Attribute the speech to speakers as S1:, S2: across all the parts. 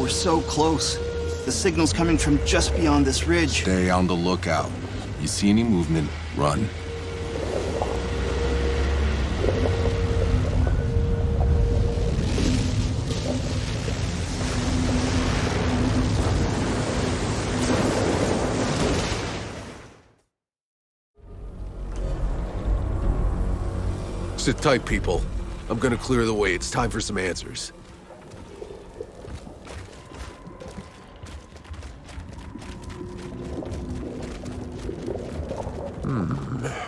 S1: We're so close. The signal's coming from just beyond this ridge.
S2: Stay on the lookout. You see any movement, run.
S3: Sit tight, people. I'm gonna clear the way. It's time for some answers.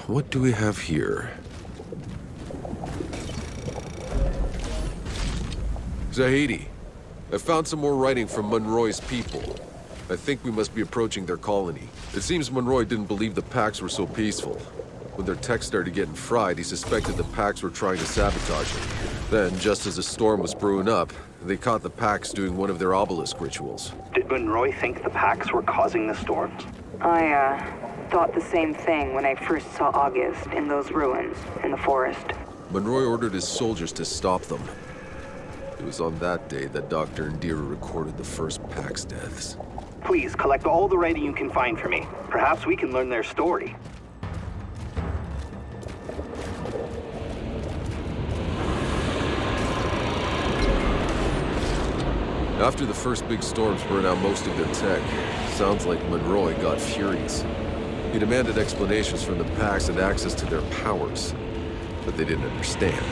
S3: What do we have here? Zahidi, I found some more writing from Monroy's people. I think we must be approaching their colony. It seems Monroy didn't believe the Pax were so peaceful. When their tech started getting fried, he suspected the Pax were trying to sabotage him. Then, just as a storm was brewing up, they caught the Pax doing one of their obelisk rituals.
S4: Did Monroy think the Pax were causing the storms?
S5: I thought the same thing when I first saw August in those ruins in the forest.
S3: Monroy ordered his soldiers to stop them. It was on that day that Dr. Indira recorded the first Pax deaths.
S4: Please, collect all the writing you can find for me. Perhaps we can learn their story.
S3: After the first big storms burned out most of their tech, sounds like Monroy got furious. He demanded explanations from the Pax and access to their powers, but they didn't understand.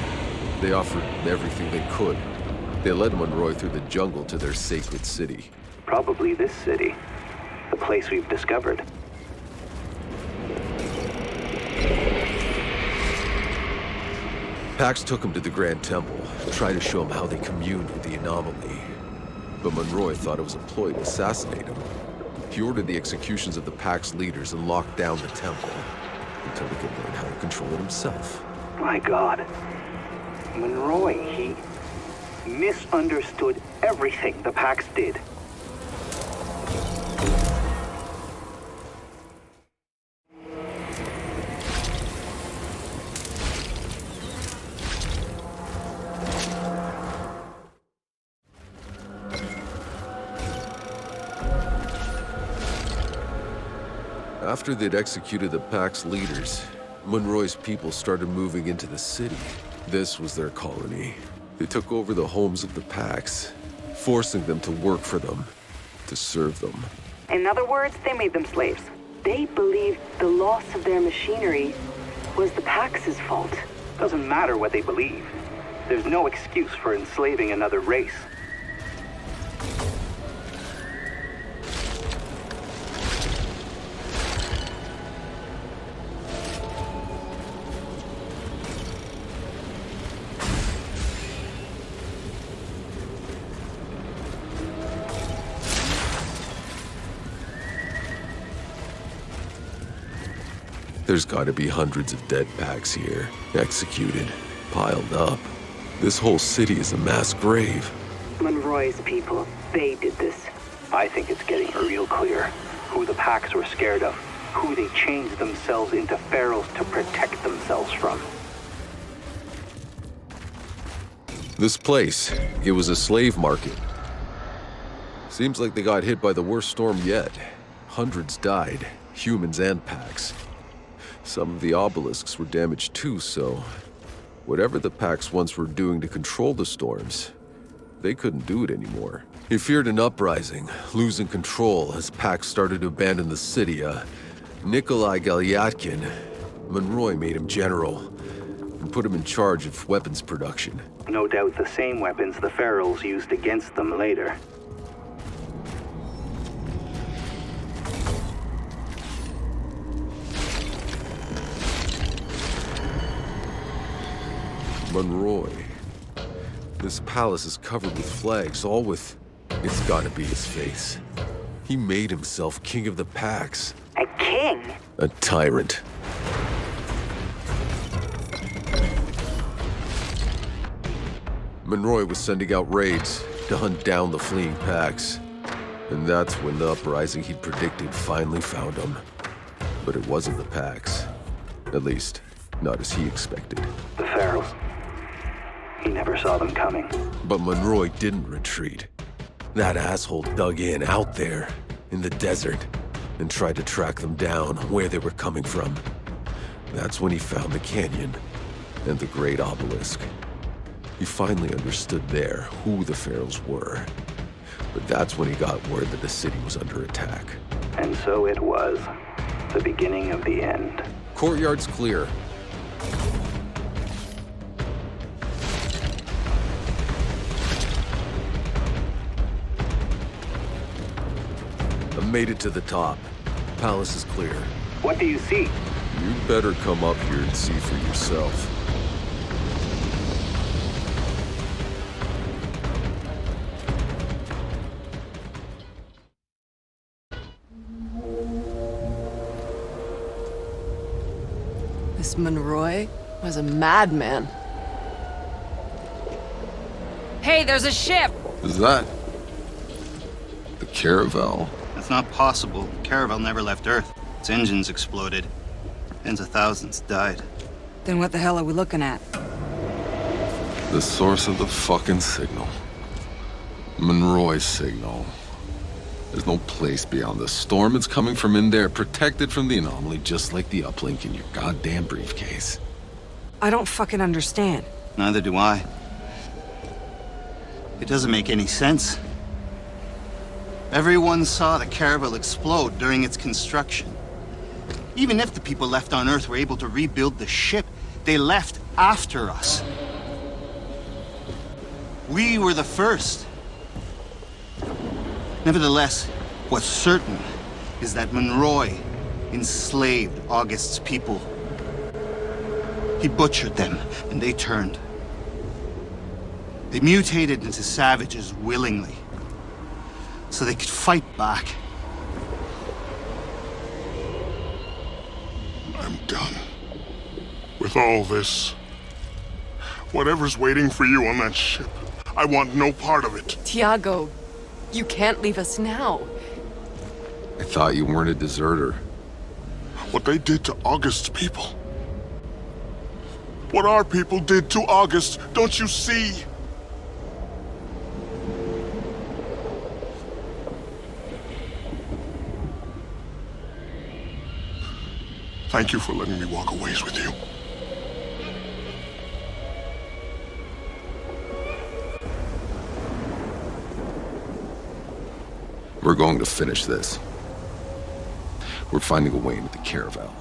S3: They offered everything they could. They led Monroy through the jungle to their sacred city.
S4: Probably this city. The place we've discovered.
S3: Pax took him to the Grand Temple, tried to show him how they communed with the anomaly. But Monroy thought it was a ploy to assassinate him. He ordered the executions of the Pax leaders and locked down the temple until he could learn how to control it himself.
S4: My God. Monroy, he misunderstood everything the Pax did.
S3: After they'd executed the Pax leaders, Monroy's people started moving into the city. This was their colony. They took over the homes of the Pax, forcing them to work for them, to serve them.
S5: In other words, they made them slaves. They believed the loss of their machinery was the Pax's fault.
S4: Doesn't matter what they believe. There's no excuse for enslaving another race.
S3: There's gotta be hundreds of dead Pax here, executed, piled up. This whole city is a mass grave.
S5: Monroy's people, they did this.
S4: I think it's getting real clear who the Pax were scared of, who they changed themselves into pharaohs to protect themselves from.
S3: This place, it was a slave market. Seems like they got hit by the worst storm yet. Hundreds died, humans and Pax. Some of the obelisks were damaged too, so whatever the Pax once were doing to control the storms, they couldn't do it anymore. He feared an uprising, losing control as Pax started to abandon the city. Nikolai Galyatkin, Monroy made him general and put him in charge of weapons production.
S4: No doubt the same weapons the pharaohs used against them later.
S3: Monroy. This palace is covered with flags, all with... It's gotta be his face. He made himself king of the Pax.
S5: A king?
S3: A tyrant. Monroy was sending out raids to hunt down the fleeing Pax. And that's when the uprising he'd predicted finally found him. But it wasn't the Pax. At least, not as he expected.
S4: The pharaohs. He never saw them coming.
S3: But Monroy didn't retreat. That asshole dug in out there, in the desert, and tried to track them down where they were coming from. That's when he found the canyon and the great obelisk. He finally understood there who the Pharaohs were. But that's when he got word that the city was under attack.
S4: And so it was. The beginning of the end.
S3: Courtyard's clear. I made it to the top. Palace is clear.
S4: What do you see?
S3: You'd better come up here and see for yourself.
S6: This Monroy was a madman. Hey, there's a ship!
S2: Is that the Caravel?
S1: That's not possible. Caravel never left Earth. Its engines exploded. Tens of thousands died.
S7: Then what the hell are we looking at?
S2: The source of the fucking signal. Monroy's signal. There's no place beyond the storm. It's coming from in there, protected from the anomaly, just like the uplink in your goddamn briefcase.
S7: I don't fucking understand.
S1: Neither do I. It doesn't make any sense. Everyone saw the Caravel explode during its construction. Even if the people left on Earth were able to rebuild the ship, they left after us. We were the first. Nevertheless, what's certain is that Monroy enslaved August's people. He butchered them, and they turned. They mutated into savages willingly, so they could fight back.
S8: I'm done with all this. Whatever's waiting for you on that ship, I want no part of it.
S6: Tiago, you can't leave us now.
S2: I thought you weren't a deserter.
S8: What they did to August's people. What our people did to August, don't you see? Thank you for letting me walk a ways with you.
S2: We're going to finish this. We're finding a way into the Caravel.